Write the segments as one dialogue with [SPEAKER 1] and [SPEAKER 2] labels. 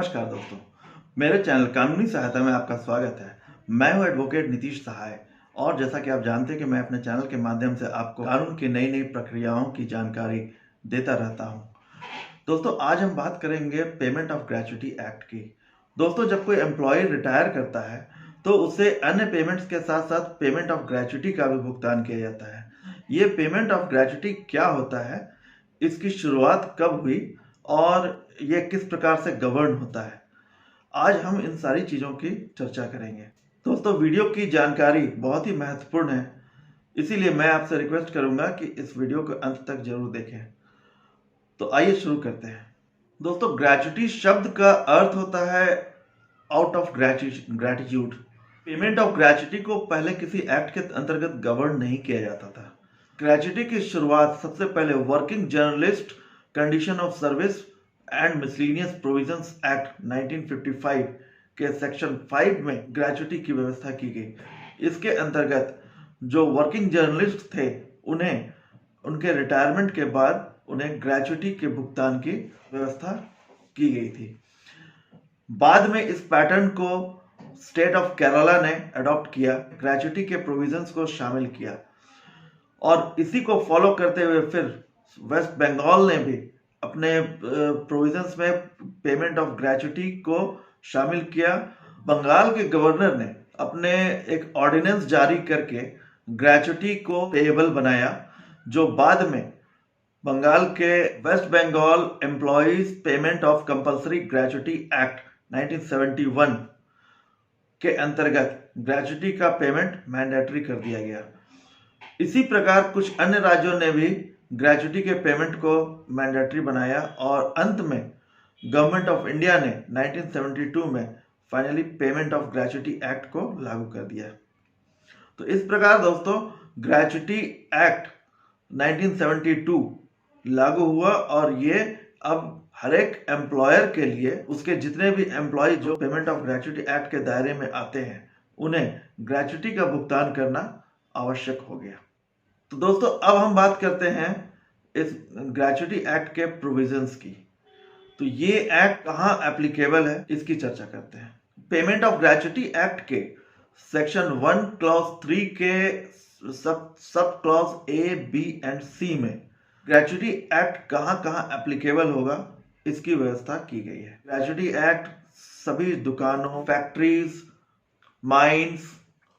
[SPEAKER 1] नमस्कार दोस्तों, मेरे चैनल कानूनी सहायता में आपका स्वागत है। मैं हूं एडवोकेट नीतीश सहाय और जैसा कि आप जानते हैं कि मैं अपने चैनल के माध्यम से आपको कानून की नई नई प्रक्रियाओं की जानकारी देता रहता हूं। दोस्तों, आज हम बात करेंगे पेमेंट ऑफ ग्रेच्युटी एक्ट की। दोस्तों, जब कोई एम्प्लॉय रिटायर करता है तो उसे अन्य पेमेंट्स के साथ साथ पेमेंट ऑफ ग्रेच्युटी का भी भुगतान किया जाता है। ये पेमेंट ऑफ ग्रेच्युटी क्या होता है, इसकी शुरुआत कब हुई और ये किस प्रकार से गवर्न होता है, आज हम इन सारी चीज़ों की चर्चा करेंगे। दोस्तों, वीडियो की जानकारी बहुत ही महत्वपूर्ण है, इसीलिए मैं आपसे रिक्वेस्ट करूंगा कि इस वीडियो को अंत तक जरूर देखें। तो आइए शुरू करते हैं। दोस्तों, ग्रेच्युटी शब्द का अर्थ होता है out of gratitude. Payment of gratuity को पहले किसी एक्ट के अंतर्गत गवर्न नहीं किया जाता था। ग्रेच्युटी की शुरुआत सबसे पहले working journalist condition of service and miscellaneous provisions act 1955 के सेक्शन 5 में ग्रेच्युटी की व्यवस्था की गई। इसके अंतर्गत जो वर्किंग जर्नलिस्ट थे उन्हें उनके रिटायरमेंट के बाद उन्हें ग्रेच्युटी के भुगतान की व्यवस्था की गई थी। बाद में इस पैटर्न को स्टेट ऑफ केरला ने अडॉप्ट किया, ग्रेच्युटी के प्रोविजंस को शामिल किया और इसी को फॉलो करते हुए फिर वेस्ट बंगाल ने भी अपने प्रोविजंस में पेमेंट ऑफ ग्रेच्युटी को शामिल किया। बंगाल के गवर्नर ने अपने एक ऑर्डिनेंस जारी करके ग्रेच्युटी को पेएबल बनाया, जो बाद में बंगाल के West Bengal employees payment of compulsory gratuity act 1971 के अंतर्गत ग्रेच्युटी का पेमेंट मैंडेटरी कर दिया गया। इसी प्रकार कुछ अन्य राज्यों ने भी ग्रेच्युटी के पेमेंट को मैंडेटरी बनाया और अंत में गवर्नमेंट ऑफ इंडिया ने 1972 में finally payment of gratuity act को लागू कर दिया। तो इस प्रकार दोस्तों ग्रेच्युटी एक्ट 1972 लागू हुआ और ये अब हर एक एम्प्लॉयर के लिए उसके जितने भी एम्प्लॉय जो पेमेंट ऑफ ग्रेच्युटी एक्ट के दायरे में आते हैं उन्हें ग्रेच्युटी का भुगतान करना आवश्यक हो गया। तो दोस्तों, अब हम बात करते हैं इस ग्रेच्युटी एक्ट के प्रोविजंस की। तो ये एक्ट कहाँ एप्लीकेबल है इसकी चर्चा करते हैं। पेमेंट ऑफ ग्रेच्युटी एक्ट के सेक्शन 1 क्लॉज 3 के sub clause A, B and C में ग्रेच्युटी एक्ट कहाँ कहाँ एप्लीकेबल होगा इसकी व्यवस्था की गई है। ग्रेच्युटी एक्ट सभी दुकानों, factories, mines,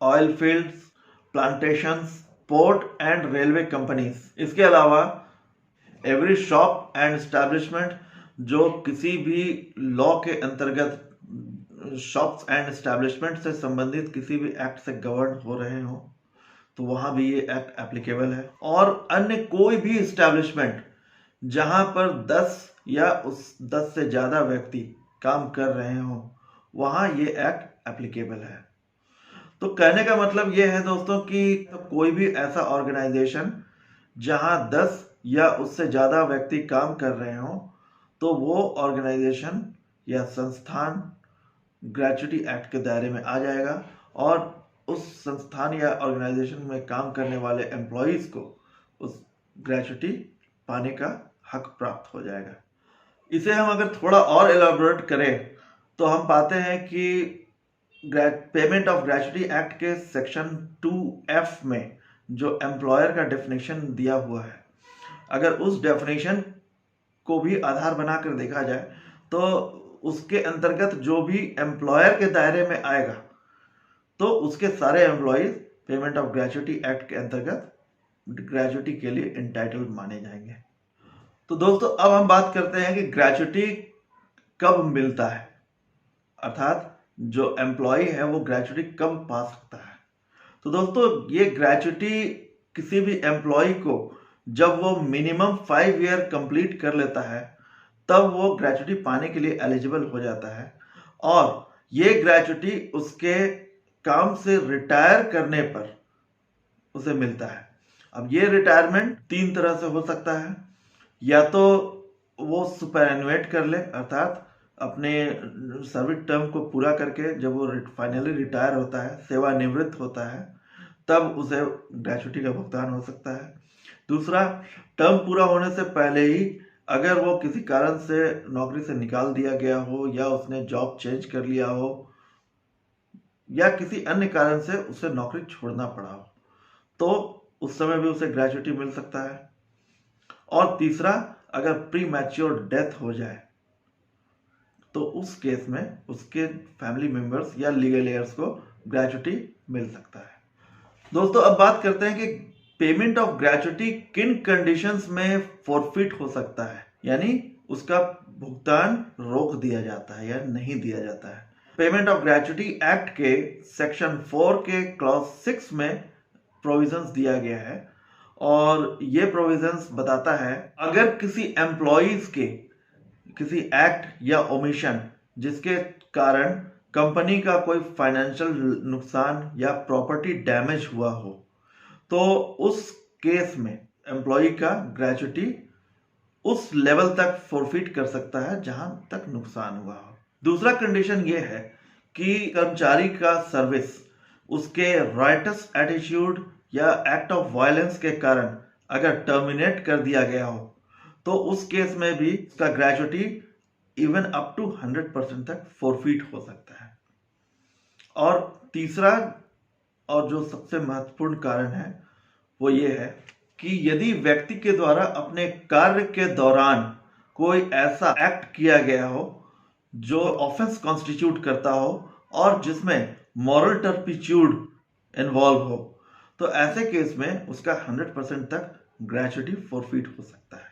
[SPEAKER 1] oil fields, plantations, port and railway companies, इसके अलावा एवरी शॉप एंड एस्टैब्लिशमेंट जो किसी भी लॉ के अंतर्गत शॉप्स एंड एस्टैब्लिशमेंट से संबंधित किसी भी एक्ट से गवर्न हो रहे हो तो वहां भी ये एक्ट एप्लीकेबल है। और अन्य कोई भी एस्टैब्लिशमेंट जहां पर 10 या उस 10 से ज्यादा व्यक्ति काम कर रहे हो वहां ये एक्ट एप्लीकेबल है। तो कहने का मतलब ये है दोस्तों कि कोई भी ऐसा ऑर्गेनाइजेशन जहां 10 या उससे ज़्यादा व्यक्ति काम कर रहे हो तो वो ऑर्गेनाइजेशन या संस्थान ग्रेच्युटी एक्ट के दायरे में आ जाएगा और उस संस्थान या ऑर्गेनाइजेशन में काम करने वाले एम्प्लॉयज़ को उस ग्रेच्युटी पाने का हक प्राप्त हो जाएगा। इसे हम अगर थोड़ा और एलाबोरेट करें तो हम पाते हैं कि पेमेंट ऑफ ग्रेच्युटी एक्ट के सेक्शन 2F में जो एम्प्लॉयर का डेफिनेशन दिया हुआ है, अगर उस डेफिनेशन को भी आधार बनाकर देखा जाए तो उसके अंतर्गत जो भी एम्प्लॉयर के दायरे में आएगा तो उसके सारे employees payment of gratuity act के अंतर्गत ग्रेच्युटी के लिए इंटाइटल्ड माने जाएंगे। तो दोस्तों, अब हम बात करते हैं कि ग्रेच्युटी कब मिलता है, अर्थात जो एम्प्लॉय है वो ग्रेच्युटी कब पा सकता है। तो दोस्तों, ये ग्रेच्युटी किसी भी एम्प्लॉय को जब वो मिनिमम 5 ईयर कंप्लीट कर लेता है तब वो ग्रेच्युटी पाने के लिए एलिजिबल हो जाता है और ये ग्रेच्युटी उसके काम से रिटायर करने पर उसे मिलता है। अब ये रिटायरमेंट 3 तरह से हो सकता है, या तो वो सुपरएनुएट कर ले, अर्थात अपने सर्विस टर्म को पूरा करके जब वो फाइनली रिटायर होता है, सेवानिवृत्त होता है, तब उसे ग्रेच्युटी का भुगतान हो सकता है। दूसरा, टर्म पूरा होने से पहले ही अगर वो किसी कारण से नौकरी से निकाल दिया गया हो या उसने जॉब चेंज कर लिया हो या किसी अन्य कारण से उसे नौकरी छोड़ना पड़ा हो, तो उस समय भी उसे ग्रेच्युटी मिल सकता है। और तीसरा, अगर प्री मैच्योर डेथ हो जाए तो उस केस में उसके फैमिली मेंबर्स या लीगल एयर्स को ग्रेच्युटी मिल सकता है। दोस्तों, अब बात करते हैं कि पेमेंट ऑफ ग्रेच्युटी किन कंडीशंस में फॉरफिट हो सकता है, यानी उसका भुगतान रोक दिया जाता है या नहीं दिया जाता है। पेमेंट ऑफ ग्रेच्युटी एक्ट के सेक्शन 4 के क्लॉज 6 में प्रोविजंस दिया गया है और ये प्रोविजंस बताता है अगर किसी एम्प्लॉइज के किसी एक्ट या ओमिशन जिसके कारण कंपनी का कोई फाइनेंशियल नुकसान या प्रॉपर्टी डैमेज हुआ हो, तो उस केस में एम्प्लॉय का ग्रेच्युटी उस लेवल तक फॉरफिट कर सकता है जहां तक नुकसान हुआ हो। दूसरा कंडीशन ये है कि कर्मचारी का सर्विस उसके राइटस एटीट्यूड या एक्ट ऑफ वायलेंस के कारण अगर टर्मिनेट कर दिया गया हो, तो उस केस में भी उसका ग्रेच्युटी इवन अप टू 100% तक फॉरफिट हो सकता है। और तीसरा और जो सबसे महत्वपूर्ण कारण है वो ये है कि यदि व्यक्ति के द्वारा अपने कार्य के दौरान कोई ऐसा एक्ट किया गया हो जो ऑफेंस कॉन्स्टिट्यूट करता हो और जिसमें मॉरल टर्पिट्यूड इन्वॉल्व हो, तो ऐसे केस में उसका 100% तक ग्रेच्युटी फॉरफिट हो सकता है।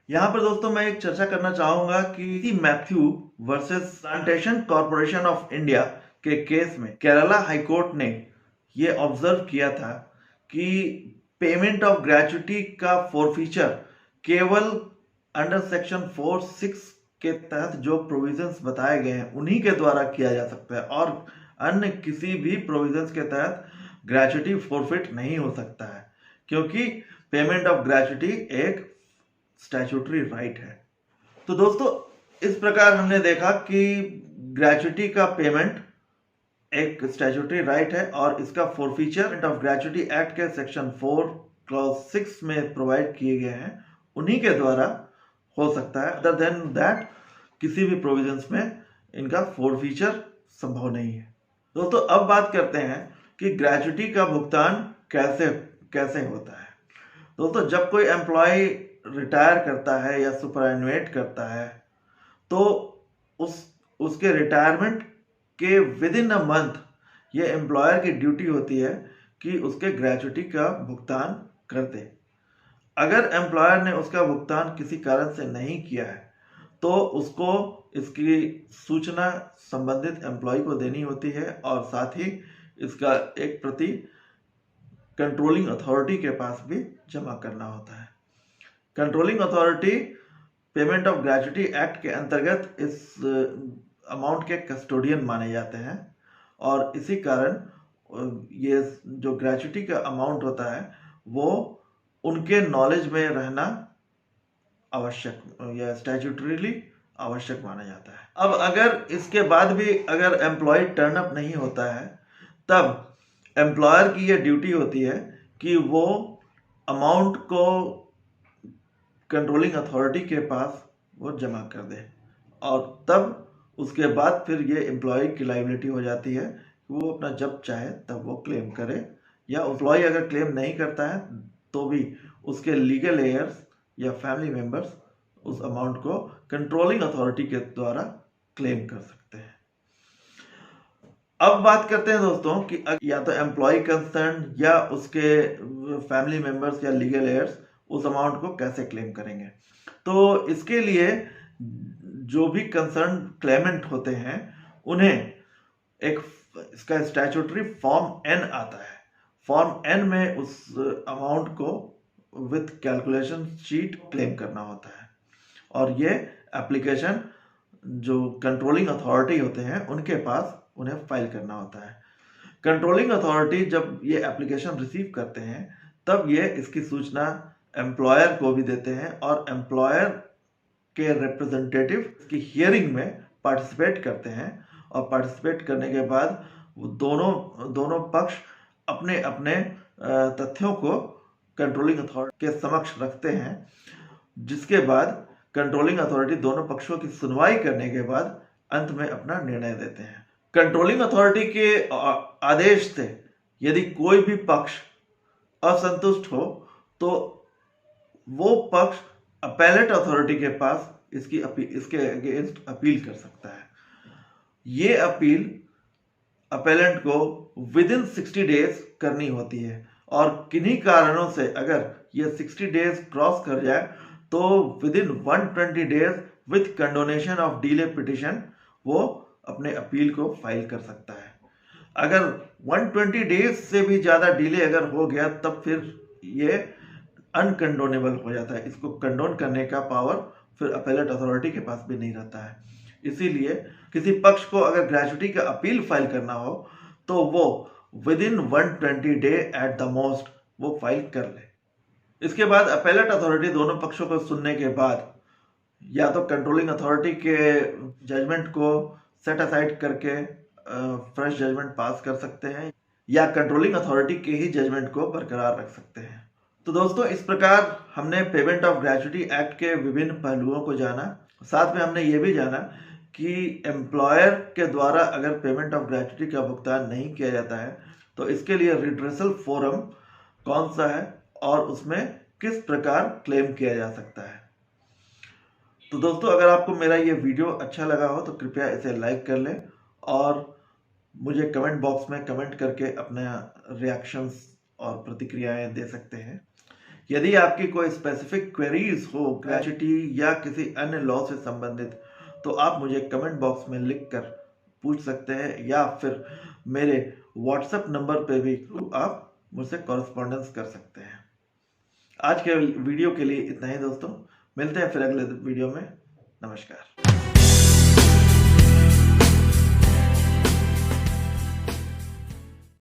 [SPEAKER 1] यहाँ पर दोस्तों मैं एक चर्चा करना चाहूंगा कि Matthew versus plantation corporation of India के केस में केरला हाईकोर्ट ने ये ऑब्जर्व किया था कि पेमेंट ऑफ ग्रेच्युटी का फॉरफीचर केवल अंडर सेक्शन 4(6) के तहत जो प्रोविजंस बताए गए हैं उन्हीं के द्वारा किया जा सकता है और अन्य किसी भी प्रोविजंस के तहत ग्रेच्युटी फॉरफिट नहीं हो सकता है, क्योंकि पेमेंट ऑफ ग्रेच्युटी एक स्टैट्यूटरी राइट है। तो दोस्तों, इस प्रकार हमने देखा कि ग्रेच्युटी का पेमेंट एक स्टैट्यूटरी राइट है और इसका फॉरफीचर ऑफ ग्रेच्युटी एक्ट के सेक्शन 4 क्लॉज 6 में प्रोवाइड किए गए हैं, उन्हीं के द्वारा हो सकता है। अदर देन दैट किसी भी प्रोविजंस में इनका फॉरफीचर संभव नहीं है। दोस्तों, अब बात करते हैं कि ग्रेच्युटी का भुगतान कैसे कैसे होता है। दोस्तों, जब कोई एम्प्लॉय रिटायर करता है या सुपरएनुएट करता है, तो उसके रिटायरमेंट के विद इन अ मंथ ये एम्प्लॉयर की ड्यूटी होती है कि उसके ग्रेच्युटी का भुगतान कर दे। अगर एम्प्लॉयर ने उसका भुगतान किसी कारण से नहीं किया है, तो उसको इसकी सूचना संबंधित एम्प्लॉय को देनी होती है और साथ ही इसका एक प्रति कंट्रोलिंग अथॉरिटी के पास भी जमा करना होता है। Controlling authority payment of gratuity act के अंतर्गत इस अमाउंट के कस्टोडियन माने जाते हैं और इसी कारण ये जो ग्रेच्युटी का अमाउंट होता है वो उनके नॉलेज में रहना आवश्यक या स्टैट्यूटरीली आवश्यक माना जाता है। अब अगर इसके बाद भी अगर एम्प्लॉय टर्न अप नहीं होता है, तब एम्प्लॉयर की ये ड्यूटी होती है कि वो अमाउंट को कंट्रोलिंग अथॉरिटी के पास वो जमा कर दे और तब उसके बाद फिर ये एम्प्लॉय की लायबिलिटी हो जाती है। वो अपना जब चाहे तब वो क्लेम करे, या एम्प्लॉय अगर क्लेम नहीं करता है तो भी उसके लीगल एयर्स या फैमिली मेंबर्स उस अमाउंट को कंट्रोलिंग अथॉरिटी के द्वारा क्लेम कर सकते हैं। अब बात करते हैं दोस्तों कि या तो एम्प्लॉय कंसर्न या उसके फैमिली मेंबर्स या लीगल एयर्स उस अमाउंट को कैसे क्लेम करेंगे। तो इसके लिए जो भी कंसर्न क्लेमेंट होते हैं उन्हें एक इसका स्टैट्यूटरी फॉर्म एन आता है। फॉर्म एन में उस अमाउंट को विथ कैलकुलेशन शीट क्लेम करना होता है और ये एप्लीकेशन जो कंट्रोलिंग अथॉरिटी होते हैं उनके पास उन्हें फाइल करना होता है। कंट्रोलिंग अथॉरिटी जब ये एप्लीकेशन रिसीव करते हैं तब ये इसकी सूचना एम्प्लॉयर को भी देते हैं और एम्प्लॉयर के रिप्रेजेंटेटिव की हियरिंग में पार्टिसिपेट करते हैं और पार्टिसिपेट करने के बाद दोनों पक्ष अपने अपने तथ्यों को कंट्रोलिंग अथॉरिटी के समक्ष रखते हैं, जिसके बाद कंट्रोलिंग अथॉरिटी दोनों पक्षों की सुनवाई करने के बाद अंत में अपना निर्णय देते हैं। कंट्रोलिंग अथॉरिटी के आदेश से यदि कोई भी पक्ष असंतुष्ट हो तो वो पक्ष अपेलेट अथॉरिटी के पास इसके अगेंस्ट अपील कर सकता है। ये अपील अपेलेंट को विद इन 60 डेज करनी होती है और किन्हीं कारणों से अगर ये 60 डेज क्रॉस कर जाए तो with in 120 days with condonation of delay petition वो अपने अपील को फाइल कर सकता है। अगर 120 डेज से भी ज़्यादा डिले अगर हो गया तब फिर ये अनकंडोनेबल हो जाता है। इसको कंडोन करने का पावर फिर अपेलेट अथॉरिटी के पास भी नहीं रहता है। इसीलिए किसी पक्ष को अगर ग्रेच्युटी का अपील फाइल करना हो तो वो with in 120 day at the most वो फाइल कर ले। इसके बाद अपेलेट अथॉरिटी दोनों पक्षों को सुनने के बाद या तो कंट्रोलिंग अथॉरिटी के जजमेंट को सेट असाइड करके फ्रेश जजमेंट पास कर सकते हैं या कंट्रोलिंग अथॉरिटी के ही जजमेंट को बरकरार रख सकते हैं। तो दोस्तों, इस प्रकार हमने पेमेंट ऑफ ग्रेच्युटी एक्ट के विभिन्न पहलुओं को जाना। साथ में हमने ये भी जाना कि एम्प्लॉयर के द्वारा अगर पेमेंट ऑफ ग्रेच्युटी का भुगतान नहीं किया जाता है तो इसके लिए रिड्रेसल फोरम कौन सा है और उसमें किस प्रकार क्लेम किया जा सकता है। तो दोस्तों, अगर आपको मेरा ये वीडियो अच्छा लगा हो तो कृपया इसे लाइक कर लें और मुझे कमेंट बॉक्स में कमेंट करके अपने रिएक्शंस और प्रतिक्रियाएं दे सकते हैं। यदि आपकी कोई स्पेसिफिक क्वेरीज हो ग्रेच्युटी या किसी अन्य लॉ से संबंधित तो आप मुझे कमेंट बॉक्स में लिखकर पूछ सकते हैं या फिर मेरे व्हाट्सएप नंबर पे भी आप मुझसे कॉरेस्पॉन्डेंस कर सकते हैं। आज के वीडियो के लिए इतना ही दोस्तों, मिलते हैं फिर अगले वीडियो में। नमस्कार।